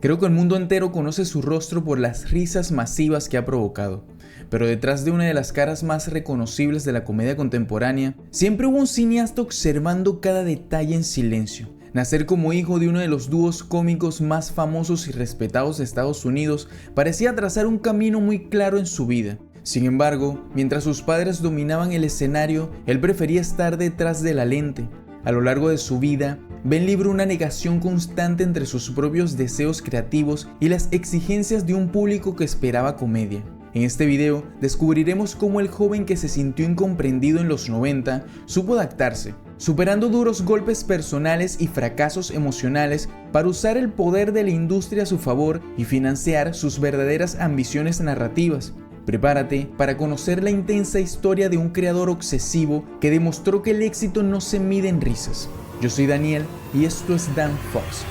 Creo que el mundo entero conoce su rostro por las risas masivas que ha provocado. Pero detrás de una de las caras más reconocibles de la comedia contemporánea, siempre hubo un cineasta observando cada detalle en silencio. Nacer como hijo de uno de los dúos cómicos más famosos y respetados de Estados Unidos parecía trazar un camino muy claro en su vida. Sin embargo, mientras sus padres dominaban el escenario, él prefería estar detrás de la lente. A lo largo de su vida, Ben libró una negación constante entre sus propios deseos creativos y las exigencias de un público que esperaba comedia. En este video descubriremos cómo el joven que se sintió incomprendido en los 90 supo adaptarse, superando duros golpes personales y fracasos emocionales para usar el poder de la industria a su favor y financiar sus verdaderas ambiciones narrativas. Prepárate para conocer la intensa historia de un creador obsesivo que demostró que el éxito no se mide en risas. Yo soy Daniel y esto es Dan Fox.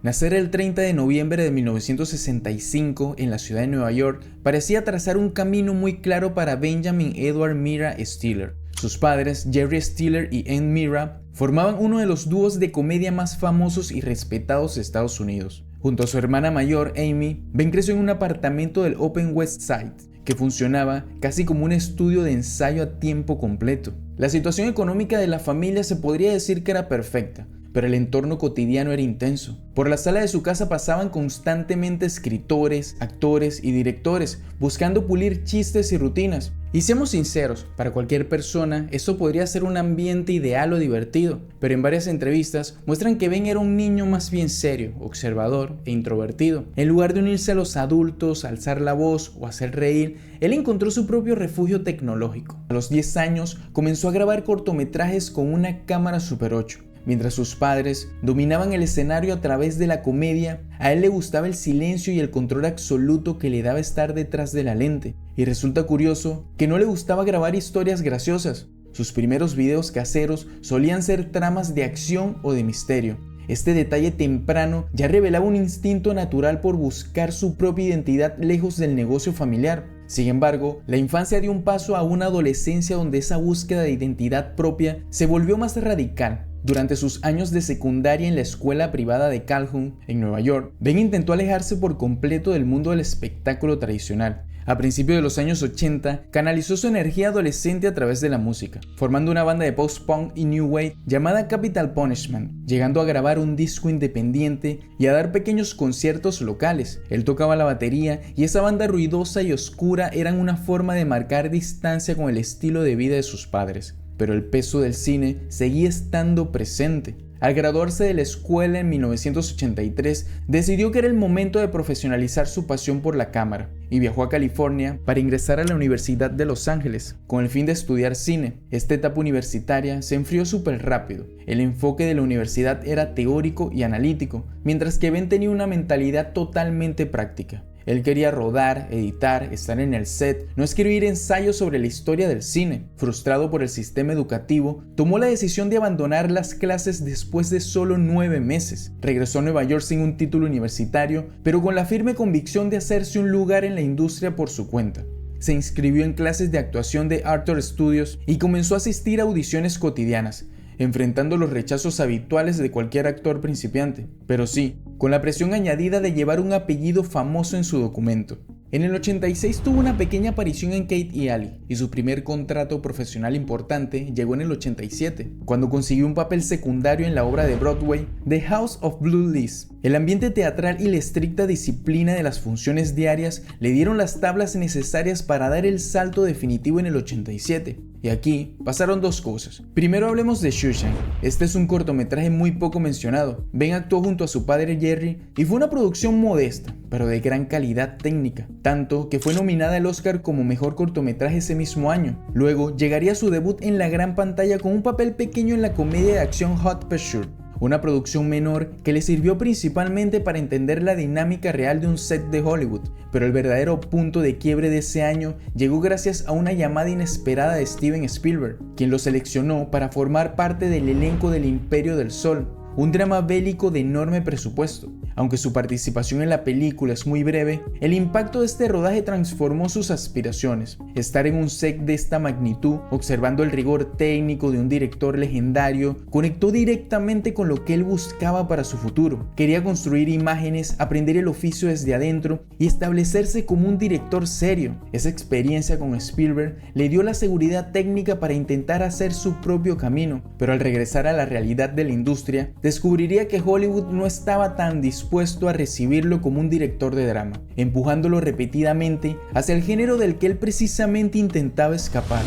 Nacer el 30 de noviembre de 1965 en la ciudad de Nueva York parecía trazar un camino muy claro para Benjamin Edward Mira Stiller. Sus padres, Jerry Stiller y Ann Mira, formaban uno de los dúos de comedia más famosos y respetados de Estados Unidos. Junto a su hermana mayor, Amy, Ben creció en un apartamento del Upper West Side, que funcionaba casi como un estudio de ensayo a tiempo completo. La situación económica de la familia se podría decir que era perfecta, pero el entorno cotidiano era intenso. Por la sala de su casa pasaban constantemente escritores, actores y directores, buscando pulir chistes y rutinas. Y seamos sinceros, para cualquier persona eso podría ser un ambiente ideal o divertido, pero en varias entrevistas muestran que Ben era un niño más bien serio, observador e introvertido. En lugar de unirse a los adultos, alzar la voz o hacer reír, él encontró su propio refugio tecnológico. A los 10 años comenzó a grabar cortometrajes con una cámara Super 8. Mientras sus padres dominaban el escenario a través de la comedia, a él le gustaba el silencio y el control absoluto que le daba estar detrás de la lente. Y resulta curioso que no le gustaba grabar historias graciosas. Sus primeros videos caseros solían ser tramas de acción o de misterio. Este detalle temprano ya revelaba un instinto natural por buscar su propia identidad lejos del negocio familiar. Sin embargo, la infancia dio un paso a una adolescencia donde esa búsqueda de identidad propia se volvió más radical. Durante sus años de secundaria en la escuela privada de Calhoun, en Nueva York, Ben intentó alejarse por completo del mundo del espectáculo tradicional. A principios de los años 80, canalizó su energía adolescente a través de la música, formando una banda de post-punk y new wave llamada Capital Punishment, llegando a grabar un disco independiente y a dar pequeños conciertos locales. Él tocaba la batería y esa banda ruidosa y oscura eran una forma de marcar distancia con el estilo de vida de sus padres. Pero el peso del cine seguía estando presente. Al graduarse de la escuela en 1983, decidió que era el momento de profesionalizar su pasión por la cámara y viajó a California para ingresar a la Universidad de Los Ángeles con el fin de estudiar cine. Esta etapa universitaria se enfrió súper rápido. El enfoque de la universidad era teórico y analítico, mientras que Ben tenía una mentalidad totalmente práctica. Él quería rodar, editar, estar en el set, no escribir ensayos sobre la historia del cine. Frustrado por el sistema educativo, tomó la decisión de abandonar las clases después de solo 9 meses. Regresó a Nueva York sin un título universitario, pero con la firme convicción de hacerse un lugar en la industria por su cuenta. Se inscribió en clases de actuación de Arthur Studios y comenzó a asistir a audiciones cotidianas, enfrentando los rechazos habituales de cualquier actor principiante, pero sí, con la presión añadida de llevar un apellido famoso en su documento. En el 86 tuvo una pequeña aparición en Kate y Ali, y su primer contrato profesional importante llegó en el 87, cuando consiguió un papel secundario en la obra de Broadway The House of Blue Lies. El ambiente teatral y la estricta disciplina de las funciones diarias le dieron las tablas necesarias para dar el salto definitivo en el 87. Y aquí pasaron dos cosas. Primero hablemos de Shawshank. Este es un cortometraje muy poco mencionado. Ben actuó junto a su padre Jerry y fue una producción modesta, pero de gran calidad técnica, tanto que fue nominada al Oscar como mejor cortometraje ese mismo año. Luego llegaría su debut en la gran pantalla con un papel pequeño en la comedia de acción Hot Pursuit, una producción menor que le sirvió principalmente para entender la dinámica real de un set de Hollywood, pero el verdadero punto de quiebre de ese año llegó gracias a una llamada inesperada de Steven Spielberg, quien lo seleccionó para formar parte del elenco del Imperio del Sol, un drama bélico de enorme presupuesto. Aunque su participación en la película es muy breve, el impacto de este rodaje transformó sus aspiraciones. Estar en un set de esta magnitud, observando el rigor técnico de un director legendario, conectó directamente con lo que él buscaba para su futuro. Quería construir imágenes, aprender el oficio desde adentro y establecerse como un director serio. Esa experiencia con Spielberg le dio la seguridad técnica para intentar hacer su propio camino, pero al regresar a la realidad de la industria, descubriría que Hollywood no estaba tan dispuesto a recibirlo como un director de drama, empujándolo repetidamente hacia el género del que él precisamente intentaba escapar.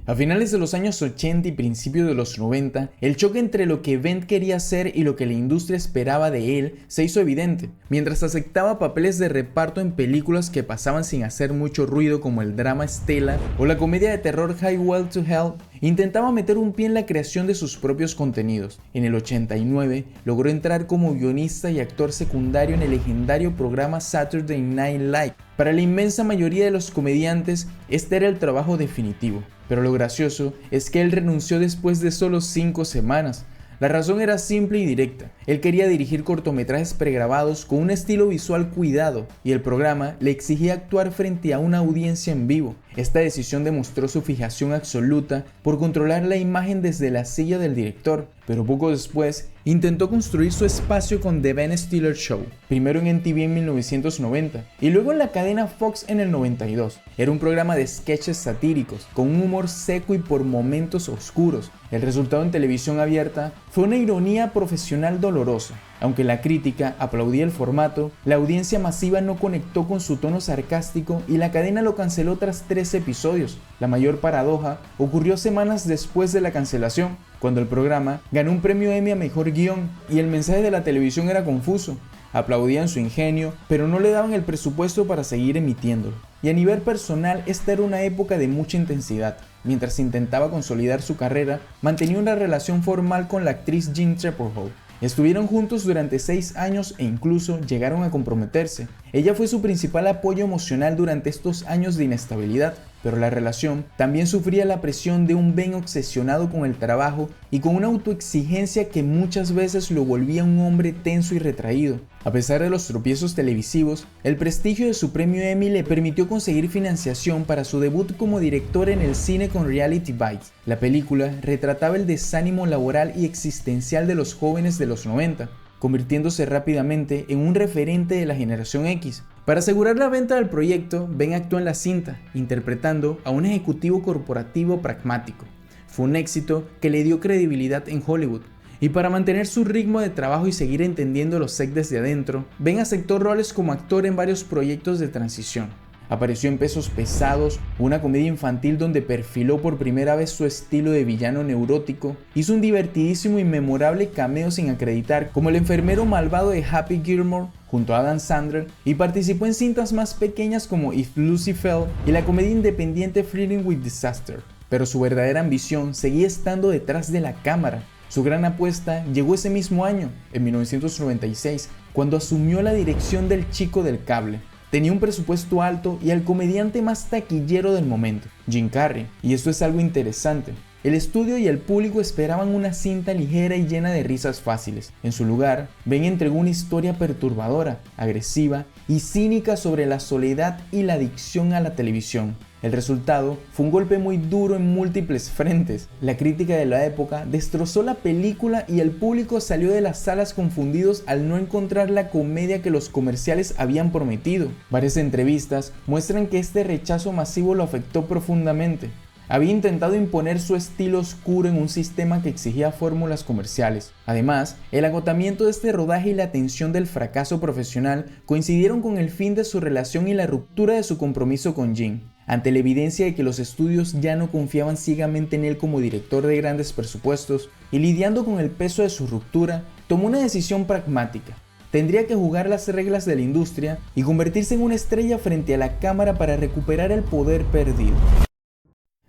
A finales de los años 80 y principios de los 90, el choque entre lo que Wendt quería hacer y lo que la industria esperaba de él se hizo evidente. Mientras aceptaba papeles de reparto en películas que pasaban sin hacer mucho ruido como el drama Stella o la comedia de terror Highway to Hell, intentaba meter un pie en la creación de sus propios contenidos. En el 89 logró entrar como guionista y actor secundario en el legendario programa Saturday Night Live. Para la inmensa mayoría de los comediantes, este era el trabajo definitivo. Pero lo gracioso es que él renunció después de solo 5 semanas. La razón era simple y directa. Él quería dirigir cortometrajes pregrabados con un estilo visual cuidado y el programa le exigía actuar frente a una audiencia en vivo. Esta decisión demostró su fijación absoluta por controlar la imagen desde la silla del director, pero poco después intentó construir su espacio con The Ben Stiller Show, primero en MTV en 1990 y luego en la cadena Fox en el 92. Era un programa de sketches satíricos, con un humor seco y por momentos oscuros. El resultado en televisión abierta fue una ironía profesional dolorosa. Aunque la crítica aplaudía el formato, la audiencia masiva no conectó con su tono sarcástico y la cadena lo canceló tras 3 episodios. La mayor paradoja ocurrió semanas después de la cancelación, cuando el programa ganó un premio Emmy a mejor guión y el mensaje de la televisión era confuso. Aplaudían su ingenio, pero no le daban el presupuesto para seguir emitiéndolo. Y a nivel personal, esta era una época de mucha intensidad. Mientras intentaba consolidar su carrera, mantenía una relación formal con la actriz Jean Treppenwolf. Estuvieron juntos durante 6 años e incluso llegaron a comprometerse. Ella fue su principal apoyo emocional durante estos años de inestabilidad, pero la relación también sufría la presión de un Ben obsesionado con el trabajo y con una autoexigencia que muchas veces lo volvía un hombre tenso y retraído. A pesar de los tropiezos televisivos, el prestigio de su premio Emmy le permitió conseguir financiación para su debut como director en el cine con Reality Bites. La película retrataba el desánimo laboral y existencial de los jóvenes de los 90, convirtiéndose rápidamente en un referente de la generación X. Para asegurar la venta del proyecto, Ben actuó en la cinta, interpretando a un ejecutivo corporativo pragmático. Fue un éxito que le dio credibilidad en Hollywood. Y para mantener su ritmo de trabajo y seguir entendiendo los sets desde adentro, Ben aceptó roles como actor en varios proyectos de transición. Apareció en Pesos Pesados, una comedia infantil donde perfiló por primera vez su estilo de villano neurótico. Hizo un divertidísimo y memorable cameo sin acreditar como el enfermero malvado de Happy Gilmore junto a Adam Sandler y participó en cintas más pequeñas como If Lucy Fell y la comedia independiente Flirting with Disaster. Pero su verdadera ambición seguía estando detrás de la cámara. Su gran apuesta llegó ese mismo año, en 1996, cuando asumió la dirección del Chico del Cable. Tenía un presupuesto alto y al comediante más taquillero del momento, Jim Carrey, y esto es algo interesante. El estudio y el público esperaban una cinta ligera y llena de risas fáciles. En su lugar, Ben entregó una historia perturbadora, agresiva y cínica sobre la soledad y la adicción a la televisión. El resultado fue un golpe muy duro en múltiples frentes. La crítica de la época destrozó la película y el público salió de las salas confundidos al no encontrar la comedia que los comerciales habían prometido. Varias entrevistas muestran que este rechazo masivo lo afectó profundamente. Había intentado imponer su estilo oscuro en un sistema que exigía fórmulas comerciales. Además, el agotamiento de este rodaje y la tensión del fracaso profesional coincidieron con el fin de su relación y la ruptura de su compromiso con Jim. Ante la evidencia de que los estudios ya no confiaban ciegamente en él como director de grandes presupuestos y lidiando con el peso de su ruptura, tomó una decisión pragmática. Tendría que jugar las reglas de la industria y convertirse en una estrella frente a la cámara para recuperar el poder perdido.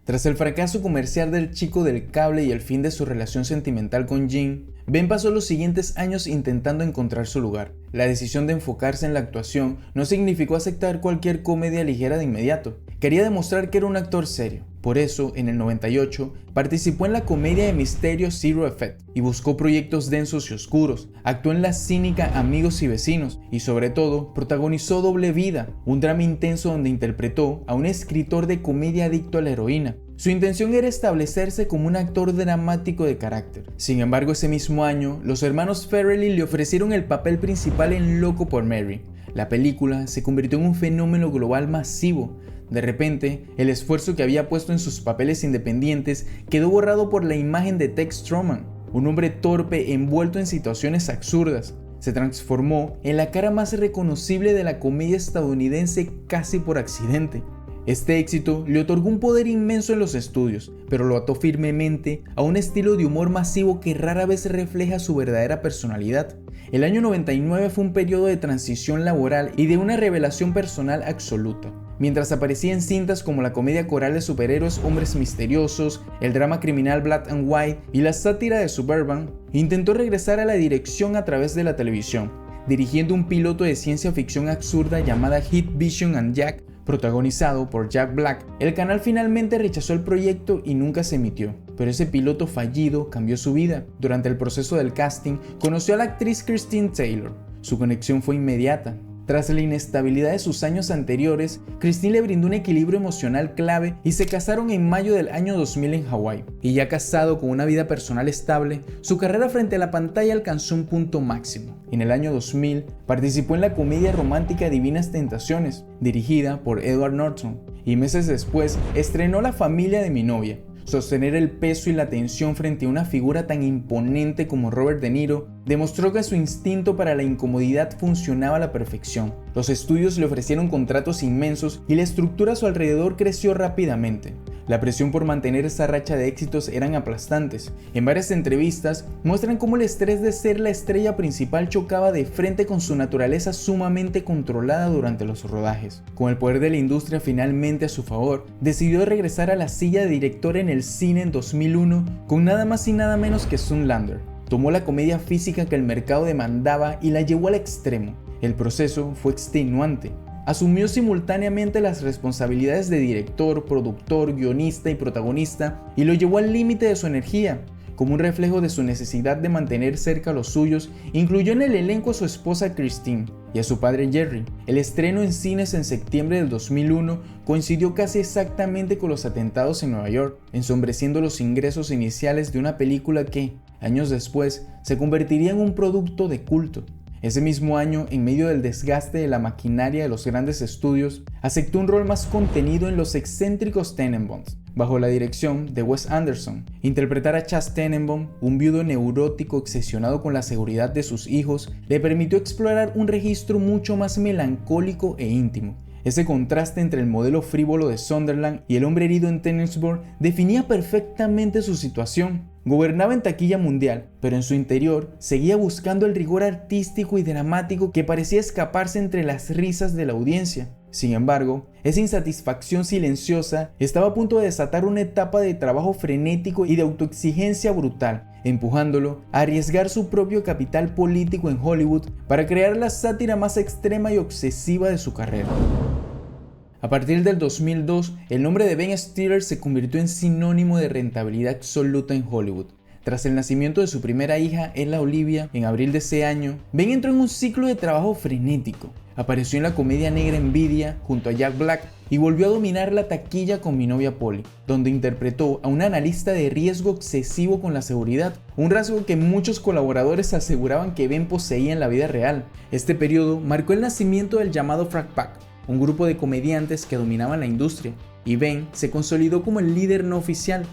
Tras el fracaso comercial del Chico del Cable y el fin de su relación sentimental con Jim, Ben pasó los siguientes años intentando encontrar su lugar. La decisión de enfocarse en la actuación no significó aceptar cualquier comedia ligera de inmediato. Quería demostrar que era un actor serio. Por eso, en el 98, participó en la comedia de misterio Zero Effect y buscó proyectos densos y oscuros. Actuó en la cínica Amigos y Vecinos y, sobre todo, protagonizó Doble Vida, un drama intenso donde interpretó a un escritor de comedia adicto a la heroína. Su intención era establecerse como un actor dramático de carácter. Sin embargo, ese mismo año, los hermanos Farrelly le ofrecieron el papel principal en Loco por Mary. La película se convirtió en un fenómeno global masivo. De repente, el esfuerzo que había puesto en sus papeles independientes quedó borrado por la imagen de Tex Strowman, un hombre torpe envuelto en situaciones absurdas. Se transformó en la cara más reconocible de la comedia estadounidense casi por accidente. Este éxito le otorgó un poder inmenso en los estudios, pero lo ató firmemente a un estilo de humor masivo que rara vez refleja su verdadera personalidad. El año 99 fue un periodo de transición laboral y de una revelación personal absoluta. Mientras aparecía en cintas como la comedia coral de superhéroes Hombres Misteriosos, el drama criminal Black and White y la sátira de Suburban, intentó regresar a la dirección a través de la televisión, dirigiendo un piloto de ciencia ficción absurda llamada Hit Vision and Jack, protagonizado por Jack Black. El canal finalmente rechazó el proyecto y nunca se emitió, pero ese piloto fallido cambió su vida. Durante el proceso del casting, conoció a la actriz Christine Taylor. Su conexión fue inmediata. Tras la inestabilidad de sus años anteriores, Christine le brindó un equilibrio emocional clave y se casaron en mayo del año 2000 en Hawái. Y ya casado con una vida personal estable, su carrera frente a la pantalla alcanzó un punto máximo. En el año 2000 participó en la comedia romántica Divinas Tentaciones, dirigida por Edward Norton, y meses después estrenó La familia de mi novia. Sostener el peso y la tensión frente a una figura tan imponente como Robert De Niro demostró que su instinto para la incomodidad funcionaba a la perfección. Los estudios le ofrecieron contratos inmensos y la estructura a su alrededor creció rápidamente. La presión por mantener esa racha de éxitos eran aplastantes. En varias entrevistas muestran cómo el estrés de ser la estrella principal chocaba de frente con su naturaleza sumamente controlada durante los rodajes. Con el poder de la industria finalmente a su favor, decidió regresar a la silla de director en el cine en 2001 con nada más y nada menos que Zoolander. Tomó la comedia física que el mercado demandaba y la llevó al extremo. El proceso fue extenuante. Asumió simultáneamente las responsabilidades de director, productor, guionista y protagonista y lo llevó al límite de su energía. Como un reflejo de su necesidad de mantener cerca a los suyos, incluyó en el elenco a su esposa Christine y a su padre Jerry. El estreno en cines en septiembre del 2001 coincidió casi exactamente con los atentados en Nueva York, ensombreciendo los ingresos iniciales de una película que, años después, se convertiría en un producto de culto. Ese mismo año, en medio del desgaste de la maquinaria de los grandes estudios, aceptó un rol más contenido en Los excéntricos Tenenbaums, bajo la dirección de Wes Anderson. Interpretar a Chas Tenenbaum, un viudo neurótico obsesionado con la seguridad de sus hijos, le permitió explorar un registro mucho más melancólico e íntimo. Ese contraste entre el modelo frívolo de Sunderland y el hombre herido en Tennisburg definía perfectamente su situación. Gobernaba en taquilla mundial, pero en su interior seguía buscando el rigor artístico y dramático que parecía escaparse entre las risas de la audiencia. Sin embargo, esa insatisfacción silenciosa estaba a punto de desatar una etapa de trabajo frenético y de autoexigencia brutal, empujándolo a arriesgar su propio capital político en Hollywood para crear la sátira más extrema y obsesiva de su carrera. A partir del 2002, el nombre de Ben Stiller se convirtió en sinónimo de rentabilidad absoluta en Hollywood. Tras el nacimiento de su primera hija, Ella Olivia, en abril de ese año, Ben entró en un ciclo de trabajo frenético. Apareció en la comedia negra Envidia junto a Jack Black y volvió a dominar la taquilla con Mi novia Polly, donde interpretó a un analista de riesgo obsesivo con la seguridad, un rasgo que muchos colaboradores aseguraban que Ben poseía en la vida real. Este periodo marcó el nacimiento del llamado Frat Pack, un grupo de comediantes que dominaban la industria, y Ben se consolidó como el líder no oficial,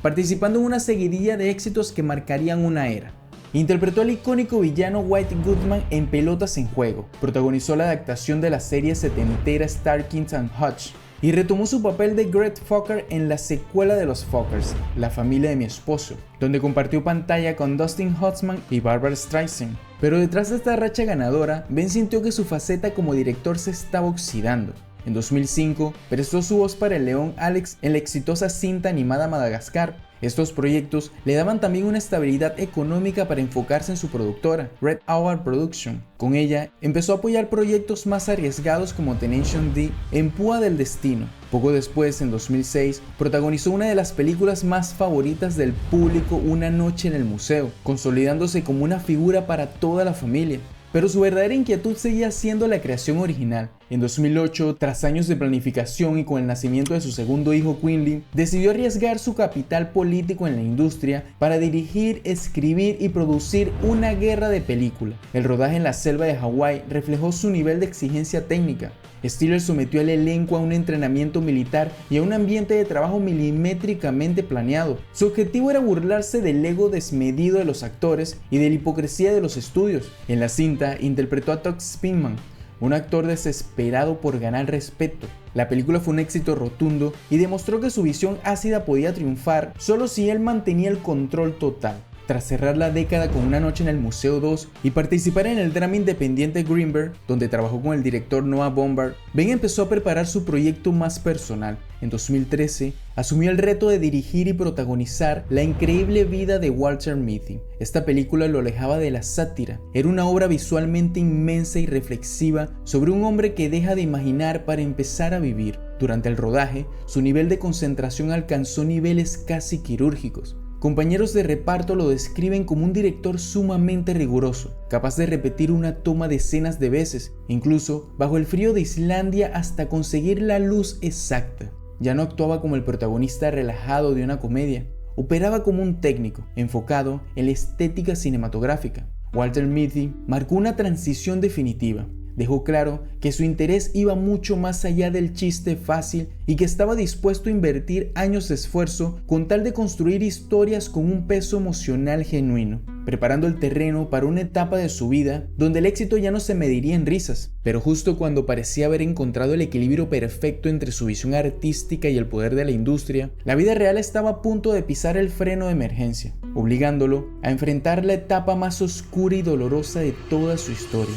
participando en una seguidilla de éxitos que marcarían una era. Interpretó al icónico villano Whitey Goodman en Pelotas en Juego, protagonizó la adaptación de la serie setentera Starkings and Hutch y retomó su papel de Greg Fokker en la secuela de los Fockers, La familia de mi esposo, donde compartió pantalla con Dustin Hoffman y Barbra Streisand. Pero detrás de esta racha ganadora, Ben sintió que su faceta como director se estaba oxidando. En 2005, prestó su voz para el león Alex en la exitosa cinta animada Madagascar. Estos proyectos le daban también una estabilidad económica para enfocarse en su productora, Red Hour Production. Con ella, empezó a apoyar proyectos más arriesgados como Tenacious D en Púa del Destino. Poco después, en 2006, protagonizó una de las películas más favoritas del público, Una noche en el museo, consolidándose como una figura para toda la familia. Pero su verdadera inquietud seguía siendo la creación original. En 2008, tras años de planificación y con el nacimiento de su segundo hijo Quinlan, decidió arriesgar su capital político en la industria para dirigir, escribir y producir Una guerra de película. El rodaje en la selva de Hawái reflejó su nivel de exigencia técnica. Stiller sometió al elenco a un entrenamiento militar y a un ambiente de trabajo milimétricamente planeado. Su objetivo era burlarse del ego desmedido de los actores y de la hipocresía de los estudios. En la cinta interpretó a Todd Spinman, un actor desesperado por ganar respeto. La película fue un éxito rotundo y demostró que su visión ácida podía triunfar solo si él mantenía el control total. Tras cerrar la década con Una noche en el Museo 2 y participar en el drama independiente Greenberg, donde trabajó con el director Noah Baumbach, Ben empezó a preparar su proyecto más personal. En 2013, asumió el reto de dirigir y protagonizar La increíble vida de Walter Mitty. Esta película lo alejaba de la sátira. Era una obra visualmente inmensa y reflexiva sobre un hombre que deja de imaginar para empezar a vivir. Durante el rodaje, su nivel de concentración alcanzó niveles casi quirúrgicos. Compañeros de reparto lo describen como un director sumamente riguroso, capaz de repetir una toma decenas de veces, incluso bajo el frío de Islandia hasta conseguir la luz exacta. Ya no actuaba como el protagonista relajado de una comedia, operaba como un técnico, enfocado en la estética cinematográfica. Walter Mitty marcó una transición definitiva. Dejó claro que su interés iba mucho más allá del chiste fácil y que estaba dispuesto a invertir años de esfuerzo con tal de construir historias con un peso emocional genuino, preparando el terreno para una etapa de su vida donde el éxito ya no se mediría en risas. Pero justo cuando parecía haber encontrado el equilibrio perfecto entre su visión artística y el poder de la industria, la vida real estaba a punto de pisar el freno de emergencia, obligándolo a enfrentar la etapa más oscura y dolorosa de toda su historia.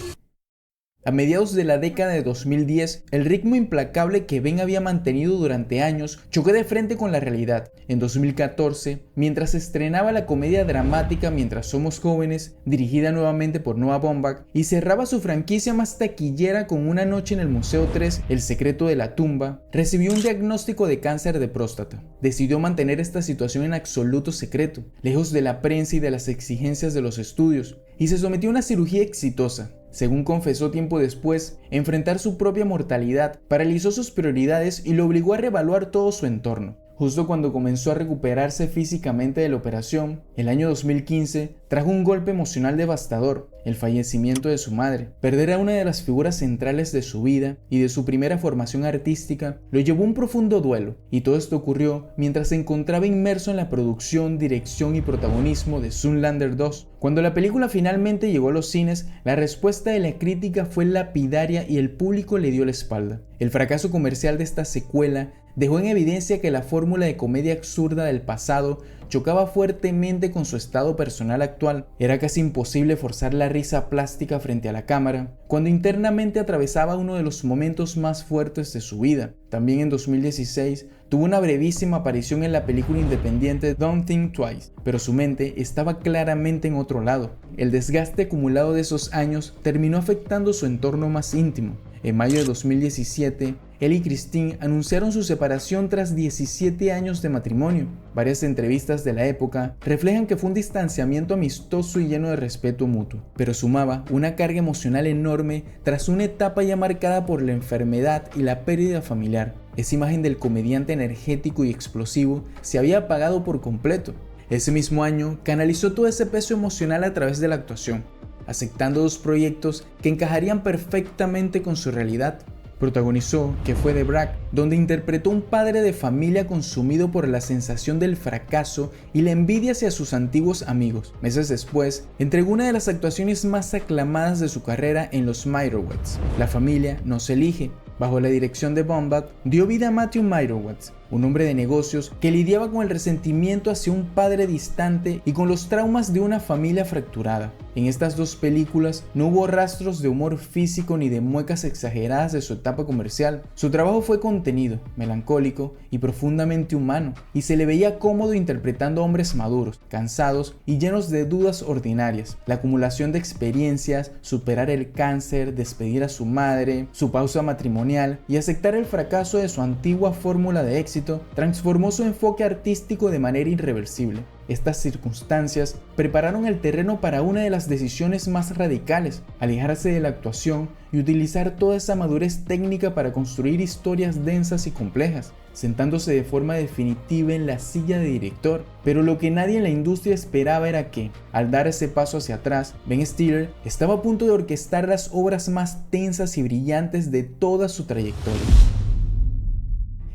A mediados de la década de 2010, el ritmo implacable que Ben había mantenido durante años chocó de frente con la realidad. En 2014, mientras se estrenaba la comedia dramática Mientras somos jóvenes, dirigida nuevamente por Noah Baumbach, y cerraba su franquicia más taquillera con Una noche en el Museo 3, El secreto de la tumba, recibió un diagnóstico de cáncer de próstata. Decidió mantener esta situación en absoluto secreto, lejos de la prensa y de las exigencias de los estudios, y se sometió a una cirugía exitosa. Según confesó tiempo después, enfrentar su propia mortalidad paralizó sus prioridades y lo obligó a reevaluar todo su entorno. Justo cuando comenzó a recuperarse físicamente de la operación, el año 2015 trajo un golpe emocional devastador, el fallecimiento de su madre. Perder a una de las figuras centrales de su vida y de su primera formación artística lo llevó a un profundo duelo, y todo esto ocurrió mientras se encontraba inmerso en la producción, dirección y protagonismo de Zoolander 2. Cuando la película finalmente llegó a los cines, la respuesta de la crítica fue lapidaria y el público le dio la espalda. El fracaso comercial de esta secuela dejó en evidencia que la fórmula de comedia absurda del pasado chocaba fuertemente con su estado personal actual. Era casi imposible forzar la risa plástica frente a la cámara, cuando internamente atravesaba uno de los momentos más fuertes de su vida. También en 2016 tuvo una brevísima aparición en la película independiente Don't Think Twice, pero su mente estaba claramente en otro lado. El desgaste acumulado de esos años terminó afectando su entorno más íntimo. En mayo de 2017, él y Christine anunciaron su separación tras 17 años de matrimonio. Varias entrevistas de la época reflejan que fue un distanciamiento amistoso y lleno de respeto mutuo, pero sumaba una carga emocional enorme tras una etapa ya marcada por la enfermedad y la pérdida familiar. Esa imagen del comediante energético y explosivo se había apagado por completo. Ese mismo año canalizó todo ese peso emocional a través de la actuación, aceptando dos proyectos que encajarían perfectamente con su realidad. Protagonizó Que fue de Bragg, donde interpretó un padre de familia consumido por la sensación del fracaso y la envidia hacia sus antiguos amigos. Meses después, entregó una de las actuaciones más aclamadas de su carrera en Los Meyerowitz, La familia nos elige. Bajo la dirección de Baumbach, dio vida a Matthew Meyerowitz, un hombre de negocios que lidiaba con el resentimiento hacia un padre distante y con los traumas de una familia fracturada. En estas dos películas no hubo rastros de humor físico ni de muecas exageradas de su etapa comercial. Su trabajo fue contenido, melancólico y profundamente humano, y se le veía cómodo interpretando a hombres maduros, cansados y llenos de dudas ordinarias. La acumulación de experiencias, superar el cáncer, despedir a su madre, su pausa matrimonial y aceptar el fracaso de su antigua fórmula de éxito transformó su enfoque artístico de manera irreversible. Estas circunstancias prepararon el terreno para una de las decisiones más radicales: alejarse de la actuación y utilizar toda esa madurez técnica para construir historias densas y complejas, sentándose de forma definitiva en la silla de director. Pero lo que nadie en la industria esperaba era que, al dar ese paso hacia atrás, Ben Stiller estaba a punto de orquestar las obras más tensas y brillantes de toda su trayectoria.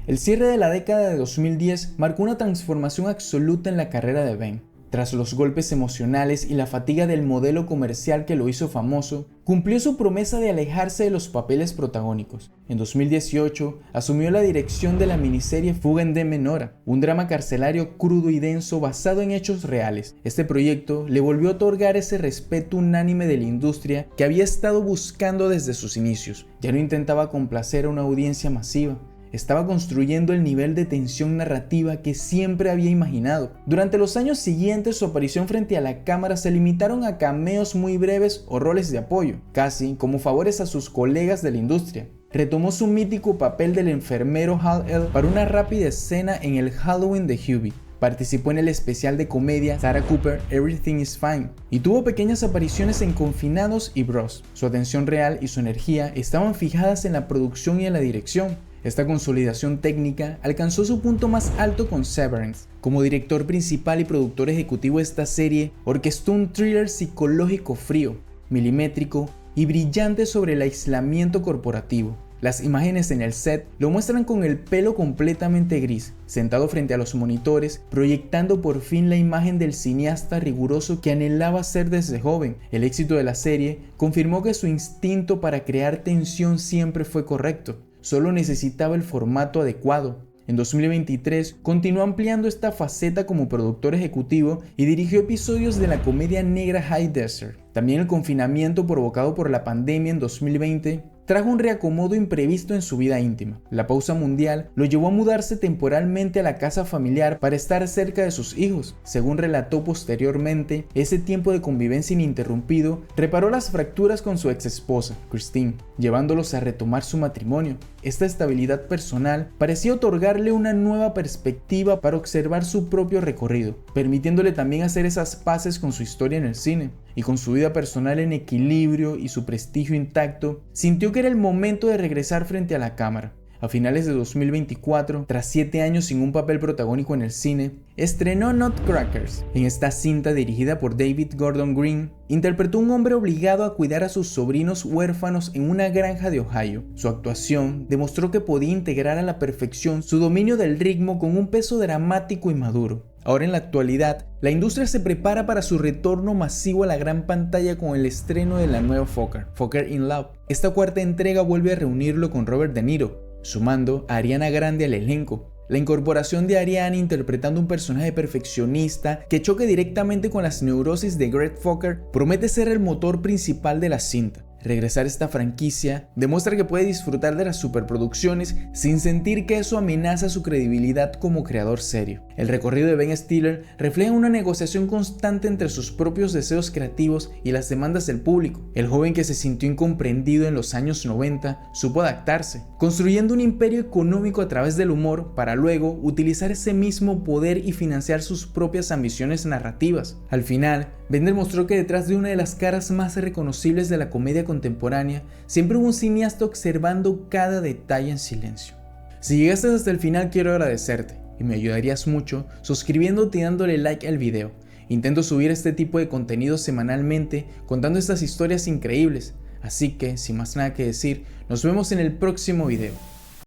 El cierre de la década de 2010 marcó una transformación absoluta en la carrera de Ben. Tras los golpes emocionales y la fatiga del modelo comercial que lo hizo famoso, cumplió su promesa de alejarse de los papeles protagónicos. En 2018, asumió la dirección de la miniserie Fuga en Deme Nora, un drama carcelario crudo y denso basado en hechos reales. Este proyecto le volvió a otorgar ese respeto unánime de la industria que había estado buscando desde sus inicios. Ya no intentaba complacer a una audiencia masiva. Estaba construyendo el nivel de tensión narrativa que siempre había imaginado. Durante los años siguientes, su aparición frente a la cámara se limitaron a cameos muy breves o roles de apoyo, casi como favores a sus colegas de la industria. Retomó su mítico papel del enfermero Hal-El para una rápida escena en el Halloween de Hubie. Participó en el especial de comedia Sarah Cooper Everything is Fine y tuvo pequeñas apariciones en Confinados y Bros. Su atención real y su energía estaban fijadas en la producción y en la dirección. Esta consolidación técnica alcanzó su punto más alto con Severance. Como director principal y productor ejecutivo de esta serie, orquestó un thriller psicológico frío, milimétrico y brillante sobre el aislamiento corporativo. Las imágenes en el set lo muestran con el pelo completamente gris, sentado frente a los monitores, proyectando por fin la imagen del cineasta riguroso que anhelaba ser desde joven. El éxito de la serie confirmó que su instinto para crear tensión siempre fue correcto. Solo necesitaba el formato adecuado. En 2023 continuó ampliando esta faceta como productor ejecutivo y dirigió episodios de la comedia negra High Desert. También el confinamiento provocado por la pandemia en 2020 trajo un reacomodo imprevisto en su vida íntima. La pausa mundial lo llevó a mudarse temporalmente a la casa familiar para estar cerca de sus hijos. Según relató posteriormente, ese tiempo de convivencia ininterrumpido reparó las fracturas con su ex esposa, Christine, llevándolos a retomar su matrimonio. Esta estabilidad personal parecía otorgarle una nueva perspectiva para observar su propio recorrido, permitiéndole también hacer esas paces con su historia en el cine. Y con su vida personal en equilibrio y su prestigio intacto, sintió que era el momento de regresar frente a la cámara. A finales de 2024, tras 7 años sin un papel protagónico en el cine, estrenó Nutcrackers. En esta cinta, dirigida por David Gordon Green, interpretó a un hombre obligado a cuidar a sus sobrinos huérfanos en una granja de Ohio. Su actuación demostró que podía integrar a la perfección su dominio del ritmo con un peso dramático y maduro. Ahora, en la actualidad, la industria se prepara para su retorno masivo a la gran pantalla con el estreno de la nueva Fokker in Love. Esta cuarta entrega vuelve a reunirlo con Robert De Niro, sumando a Ariana Grande al elenco. La incorporación de Ariana interpretando un personaje perfeccionista que choque directamente con las neurosis de Greg Fokker promete ser el motor principal de la cinta. Regresar a esta franquicia demuestra que puede disfrutar de las superproducciones sin sentir que eso amenaza su credibilidad como creador serio. El recorrido de Ben Stiller refleja una negociación constante entre sus propios deseos creativos y las demandas del público. El joven que se sintió incomprendido en los años 90 supo adaptarse, construyendo un imperio económico a través del humor para luego utilizar ese mismo poder y financiar sus propias ambiciones narrativas. Al final, Ben demostró que detrás de una de las caras más reconocibles de la comedia contemporánea, siempre hubo un cineasta observando cada detalle en silencio. Si llegaste hasta el final, quiero agradecerte y me ayudarías mucho suscribiéndote y dándole like al video. Intento subir este tipo de contenido semanalmente contando estas historias increíbles, así que sin más nada que decir, nos vemos en el próximo video.